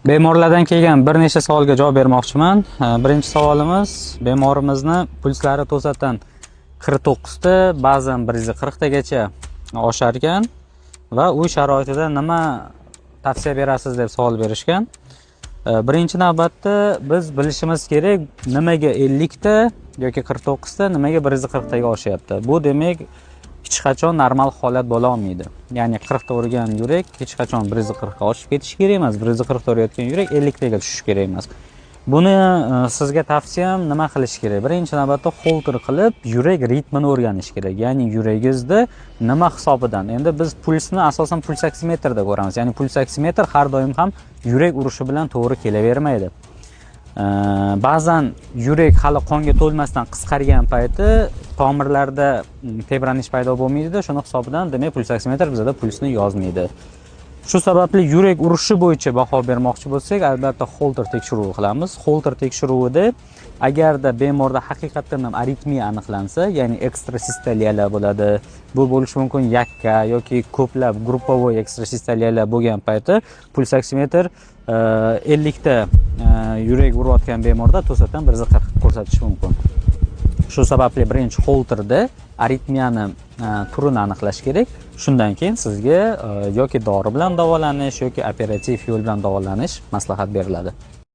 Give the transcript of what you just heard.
Bemorlardan kelgan bir nechta savolga javob bermoqchiman. Birinchi savolimiz, bemorimizni pulslari to'satdan 49 ta, ba'zan 140 tagacha oshar ekan va uy sharoitida nima tavsiya berasiz deb savol berishgan. Birinchi navbatda biz bilishimiz kerak, nimaga 50 ta yoki 49 ta, nimaga 140 taga oshyapti. Bu demak hech qachon normal holat bo'la olmaydi. Ya'ni 40 ta urgan yurak hech qachon 140 ga oshib ketishi kerak emas. 140 ta urayotgan yurak 50 taga tushishi kerak emas. Buni sizga tavsiyam nima qilish kerak? Birinchi navbatda holter qilib, yurak ritmini o'rganish kerak. Ya'ni yuragingizda nima hisobidan? Endi biz pulsni asosan puls oksimetrda ko'ramiz. Ya'ni puls oksimetr har doim ham yurak urishi bilan to'g'ri kelavermaydi. Ba'zan yurak hali qonga to'lmasdan qisqargan payti tomirlarda tebranish paydo bo'lmaydi-da, shuni hisobidan demak puls oksimetr bizda pulsni yozmaydi. Shu sababli yurak urishi bo'yicha baho bermoqchi bo'lsak, albatta holter tekshiruvi qilamiz. Holter tekshiruvida agarda bemorda haqiqatan ham aritmiya aniqlansa, ya'ni ekstrasistoliyalar bo'ladi. Bu bo'lishi mumkin yakka yoki ko'plab gruppovoy ekstrasistoliyalar bo'lgan payti puls oksimetr 50 ta yurak urayotgan bemorda to'satdan 140 ko'rsatishi mumkin. Shu sababli birinchi holterda aritmiyani turini aniqlash kerak. Shundan keyin sizga yoki dori bilan davolanish yoki operativ yo'l bilan davolanish maslahat beriladi.